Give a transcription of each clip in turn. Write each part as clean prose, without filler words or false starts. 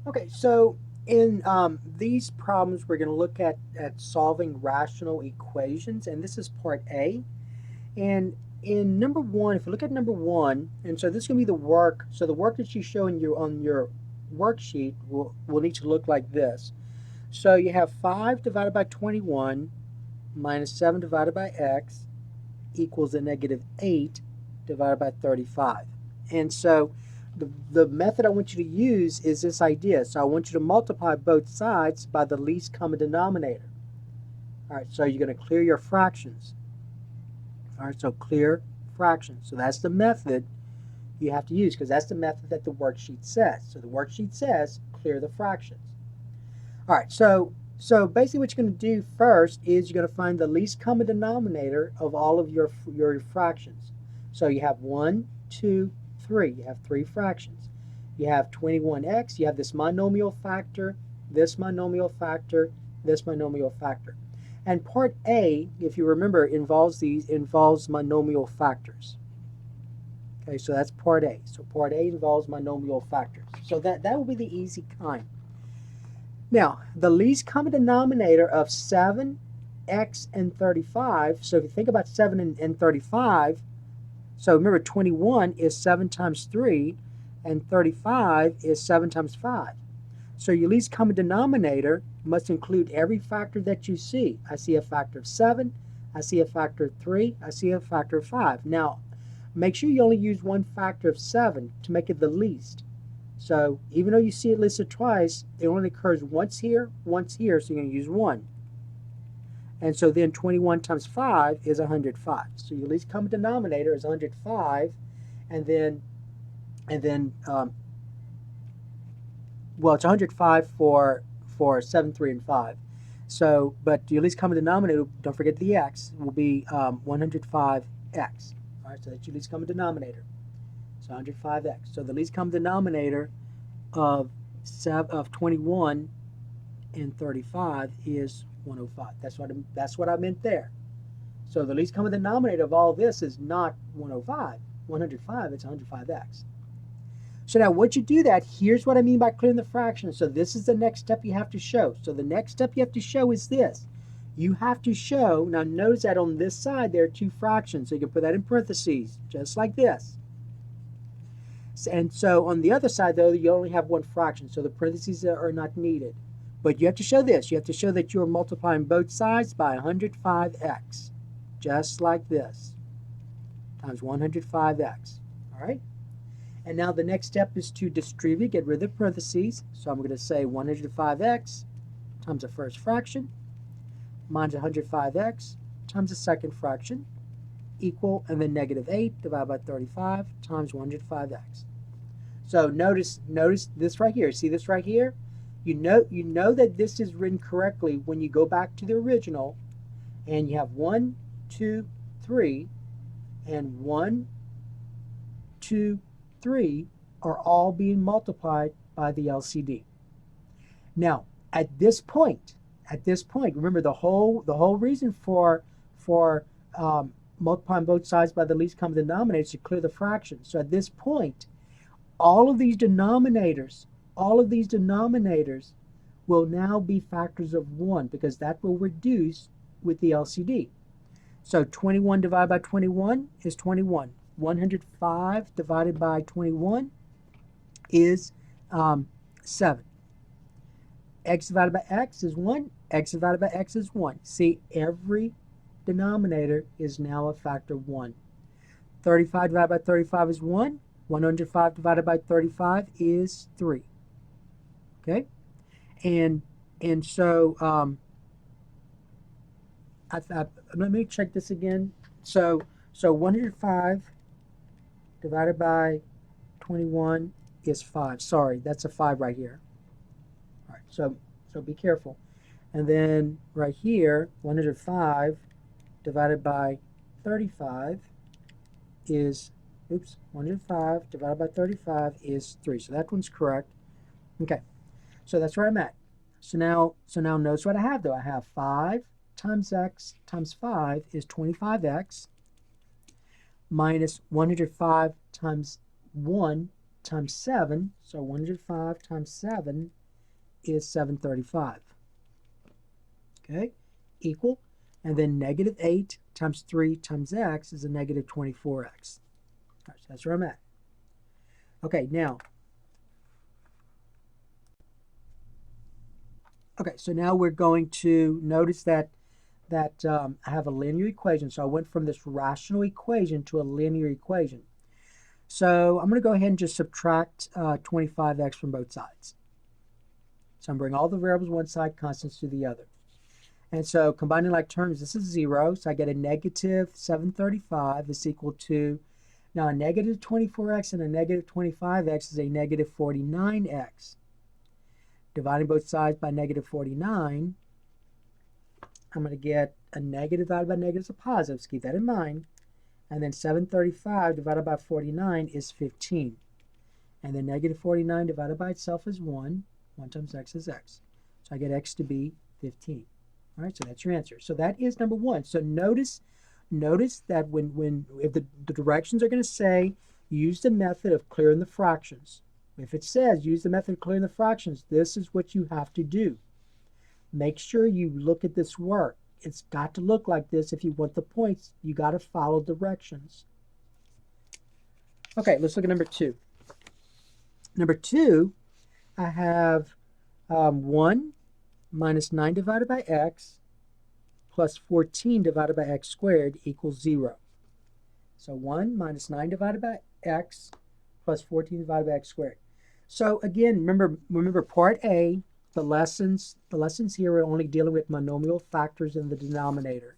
Okay, so in these problems, we're going to look at solving rational equations, and this is part A. And in number one, if you look at number one, and so this is going to be the work. So the work that you show in your on your worksheet will need to look like this. So you have 5 divided by 21 minus 7 divided by x equals a negative 8 divided by 35. And so the method I want you to use is this idea. So I want you to multiply both sides by the least common denominator. All right, so you're going to clear your fractions. All right, so clear fractions. So that's the method you have to use because that's the method that the worksheet says. So the worksheet says clear the fractions. All right, so basically what you're going to do first is you're going to find the least common denominator of all of your fractions. So you have 1, 2, 3. You have 3 fractions. You have 21x. You have this monomial factor, this monomial factor, this monomial factor. And part A, if you remember, involves monomial factors. Okay, so that's part A. So part A involves monomial factors. So that will be the easy kind. Now, the least common denominator of 7, x, and 35, so if you think about 7 and 35, so remember 21 is 7 times 3, and 35 is 7 times 5. So your least common denominator must include every factor that you see. I see a factor of 7, I see a factor of 3, I see a factor of 5. Now, make sure you only use one factor of 7 to make it the least. So even though you see it listed twice, it only occurs once here, so you're going to use 1. And so then 21 times 5 is 105. So your least common denominator is 105, and then well, it's 105 for 7, 3, and 5. So, but your least common denominator, don't forget the x, will be 105x. All right, so that's your least common denominator. So 105x. So the least common denominator of 21 and 35 is 105. That's what I meant there. So the least common denominator of all this is not 105. 105, it's 105x. So now once you do that, here's what I mean by clearing the fraction. So this is the next step you have to show. So the next step you have to show is this. You have to show, now notice that on this side there are 2 fractions. So you can put that in parentheses, just like this. And so on the other side, though, you only have 1 fraction. So the parentheses are not needed. But you have to show this. You have to show that you are multiplying both sides by 105x, just like this, times 105x. All right? And now the next step is to distribute, get rid of the parentheses. So I'm going to say 105x times the first fraction minus 105x times the second fraction equal, and then negative 8 divided by 35 times 105x. So notice this right here. See this right here? You know that this is written correctly when you go back to the original, and you have 1, 2, 3, and 1, 2, 3 are all being multiplied by the LCD. Now, at this point, remember the whole reason for multiplying both sides by the least common denominator is to clear the fraction. So at this point, all of these denominators will now be factors of 1 because that will reduce with the LCD. So 21 divided by 21 is 21. 105 divided by 21 is 7. X divided by x is 1. X divided by x is 1. See, every denominator is now a factor of 1. 35 divided by 35 is 1. 105 divided by 35 is 3. Okay? And so let me check this again. So 105 divided by 21 is 5. Sorry, that's a 5 right here. All right, so be careful. And then right here, 105 divided by 35 is, 105 divided by 35 is 3. So that one's correct. Okay, so that's where I'm at. So now notice what I have though. I have 5 times x times 5 is 25x minus 105 times 1 times 7, so 105 times 7 is 735. Okay, equal, and then negative 8 times 3 times x is a negative 24x. All right, so that's where I'm at. Okay, now, so now we're going to notice that I have a linear equation. So I went from this rational equation to a linear equation. So I'm going to go ahead and just subtract 25x from both sides. So I'm bringing all the variables one side, constants to the other. And so combining like terms, this is 0. So I get a negative 735 is equal to, now a negative 24x and a negative 25x is a negative 49x. Dividing both sides by negative 49, I'm going to get a negative divided by negative is a positive, so keep that in mind. And then 735 divided by 49 is 15. And then negative 49 divided by itself is 1. 1 times x is x. So I get x to be 15. All right, so that's your answer. So that is number 1. So notice that if the directions are going to say use the method of clearing the fractions. If it says use the method of clearing the fractions, this is what you have to do. Make sure you look at this work. It's got to look like this if you want the points. You got to follow directions. Okay, let's look at number 2. Number 2, I have 1 minus 9 divided by x plus 14 divided by x squared equals 0. So 1 minus 9 divided by x plus 14 divided by x squared. So again, remember part A, the lessons here are only dealing with monomial factors in the denominator.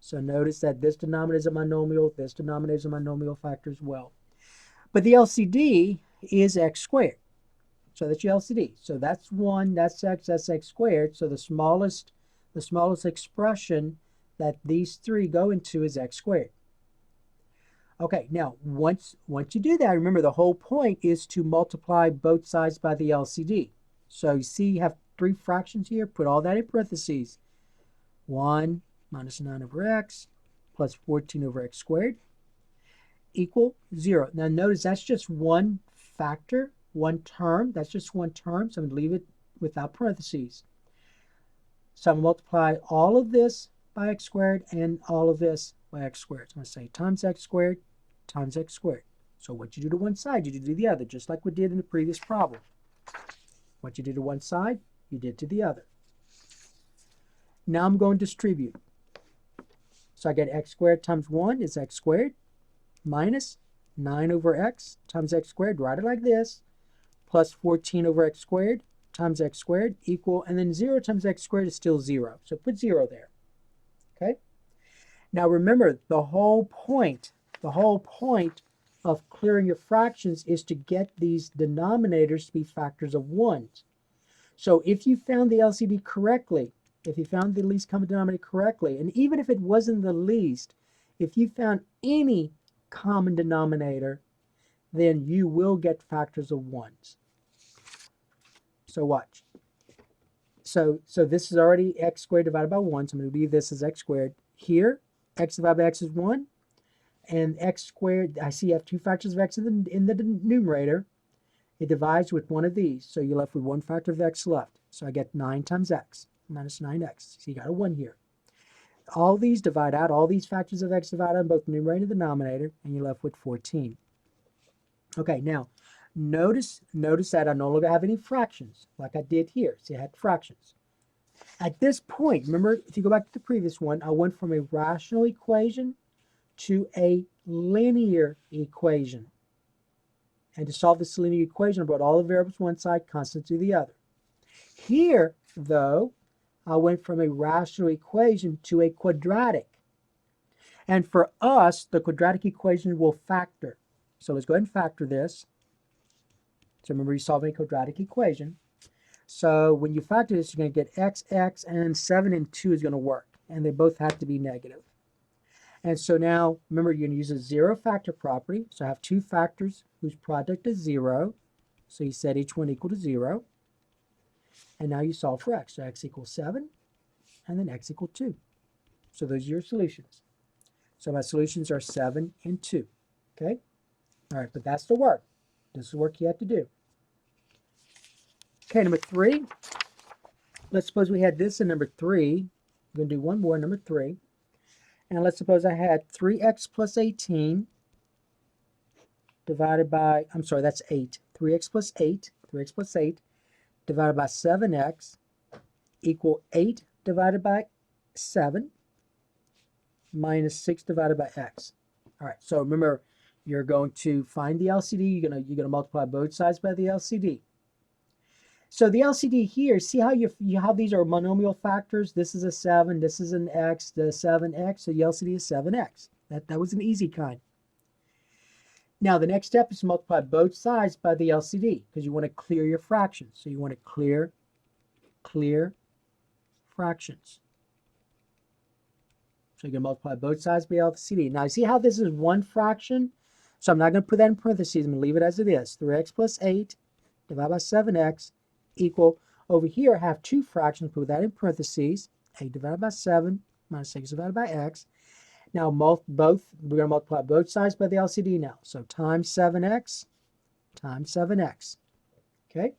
So notice that this denominator is a monomial, this denominator is a monomial factor as well. But the LCD is x squared. So that's your LCD. So that's 1, that's x squared. So the smallest expression that these three go into is x squared. Okay, now once you do that, remember the whole point is to multiply both sides by the LCD. So you see you have 3 fractions here, put all that in parentheses. 1 minus 9 over x plus 14 over x squared equal 0. Now notice that's just one factor, one term. That's just one term, so I'm going to leave it without parentheses. So I'm going to multiply all of this by x squared and all of this by x squared. So I'm going to say times x squared times x squared. So what you do to one side, you do to the other, just like we did in the previous problem. What you do to one side, you did to the other. Now I'm going to distribute. So I get x squared times 1 is x squared minus 9 over x times x squared, write it like this, plus 14 over x squared times x squared equal, and then 0 times x squared is still 0. So put 0 there. Okay? Now remember, the whole point of clearing your fractions is to get these denominators to be factors of 1s. So if you found the LCD correctly, if you found the least common denominator correctly, and even if it wasn't the least, if you found any common denominator, then you will get factors of 1s. So watch. So this is already x squared divided by 1, so I'm going to leave this as x squared. Here, x divided by x is 1, and x squared, I see you have 2 factors of x in the numerator. It divides with one of these, so you're left with 1 factor of x left. So I get 9 times x minus 9x. So you got a 1 here. All these divide out, all these factors of x divide out both the numerator and the denominator, and you're left with 14. Okay, now notice that I no longer have any fractions like I did here. See, I had fractions. At this point, remember, if you go back to the previous one, I went from a rational equation to a linear equation. And to solve this linear equation, I brought all the variables one side, constant to the other. Here, though, I went from a rational equation to a quadratic. And for us, the quadratic equation will factor. So let's go ahead and factor this. So remember, you're solving a quadratic equation. So when you factor this, you're going to get x, and 7 and 2 is going to work. And they both have to be negative. And so now, remember, you're going to use a 0 factor property. So I have 2 factors whose product is 0. So you set each one equal to 0. And now you solve for x. So x equals 7, and then x equals 2. So those are your solutions. So my solutions are 7 and 2. Okay? All right, but that's the work. This is work you have to do. Okay, number 3. Let's suppose we had this in number 3. I'm going to do one more, number 3. And let's suppose I had 3x plus 18 divided by, I'm sorry, that's 8. 3x plus 8 divided by 7x equal 8 divided by 7 minus 6 divided by x. All right, so remember, you're going to find the LCD. You're gonna multiply both sides by the LCD. So the LCD here, see how how these are monomial factors? This is a 7, this is an x, the 7x, so the LCD is 7x. That was an easy kind. Now the next step is to multiply both sides by the LCD because you want to clear your fractions. So you want to clear fractions. So you're going to multiply both sides by LCD. Now, you see how this is one fraction? So I'm not going to put that in parentheses. I'm going to leave it as it is. 3x plus 8 divided by 7x equal, over here I have two fractions. Put that in parentheses. 8 divided by 7 minus 6 divided by x. Now, we're going to multiply both sides by the LCD now. So times 7x times 7x. Okay?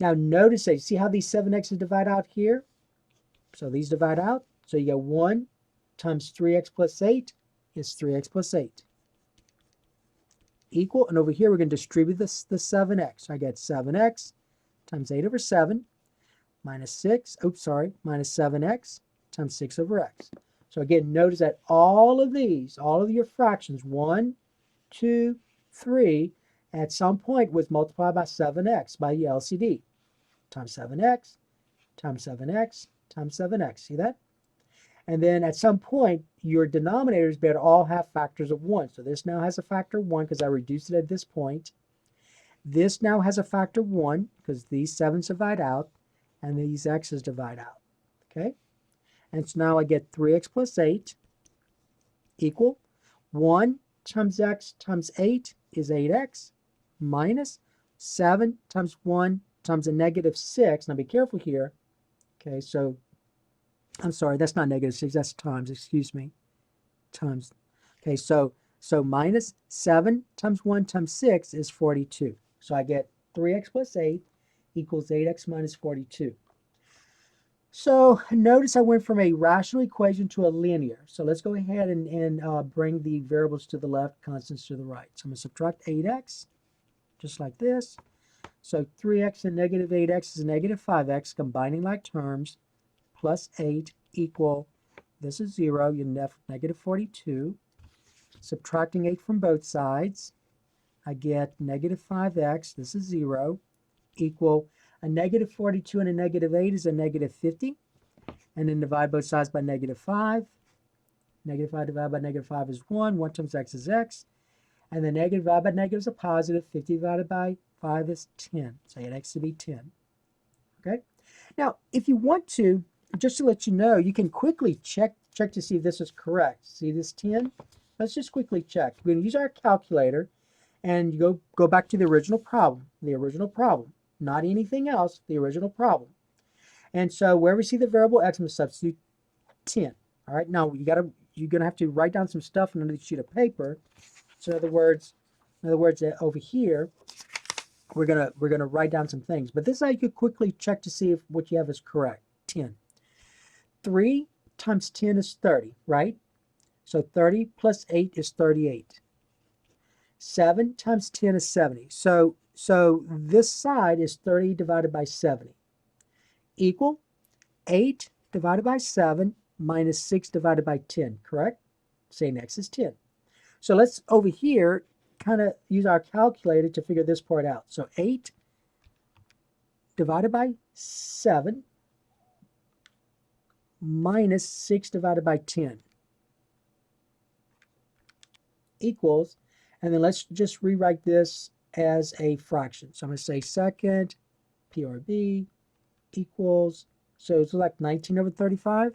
Now, notice that. See how these 7x's divide out here? So these divide out. So you get 1 times 3x plus 8 is 3x plus 8. Equal, and over here we're going to distribute the 7x. So I get 7x times 8 over 7 minus minus 7x times 6 over x. So again, notice that all of your fractions, 1, 2, 3, at some point was multiplied by 7x by the LCD. Times 7x times 7x times 7x. See that? And then at some point, your denominators better all have factors of 1. So this now has a factor of 1 because I reduced it at this point. This now has a factor of 1 because these 7's divide out and these x's divide out. Okay? And so now I get 3x plus 8 equal 1 times x times 8 is 8x minus 7 times 1 times a negative 6. Now be careful here. Okay, so I'm sorry, that's not negative 6, that's times, excuse me. Times. Okay, so minus 7 times 1 times 6 is 42. So I get 3x plus 8 equals 8x minus 42. So notice I went from a rational equation to a linear. So let's go ahead and bring the variables to the left, constants to the right. So I'm going to subtract 8x, just like this. So 3x and negative 8x is negative 5x, combining like terms, plus 8 equal, this is 0, you have negative 42. Subtracting 8 from both sides, I get negative 5x, this is 0, equal a negative 42 and a negative 8 is a negative 50. And then divide both sides by negative 5. Negative 5 divided by negative 5 is 1. 1 times x is x. And the negative divided by negative is a positive. 50 divided by 5 is 10. So I get x to be 10. Okay? Now, if you want to, just to let you know, you can quickly check to see if this is correct. See this 10? Let's just quickly check. We're going to use our calculator and you go back to the original problem. Not anything else, the original problem. And so where we see the variable x, I'm going to substitute 10. All right, now you're going to have to write down some stuff on the sheet of paper. So in other words, over here, we're going to write down some things. But this is how you could quickly check to see if what you have is correct. 10. 3 times 10 is 30, right? So 30 plus 8 is 38. 7 times 10 is 70. So this side is 30 divided by 70. Equal 8 divided by 7 minus 6 divided by 10, correct? Saying x is 10. So let's over here kind of use our calculator to figure this part out. So 8 divided by 7 minus 6 divided by 10 equals, and then let's just rewrite this as a fraction. So I'm going to say second PRB equals, so it's like 19 over 35.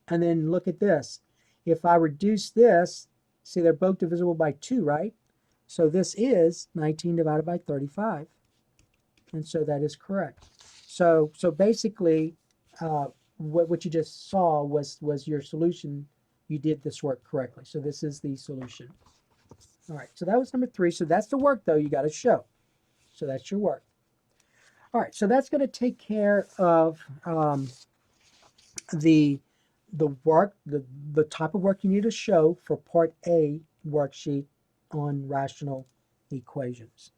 And then look at this. If I reduce this, see they're both divisible by 2, right? So this is 19 divided by 35. And so that is correct. So basically, what you just saw was your solution. You did this work correctly. So this is the solution. All right, so that was number 3. So that's the work, though, you got to show. So that's your work. All right, so that's going to take care of the work, the type of work you need to show for Part A worksheet on rational equations.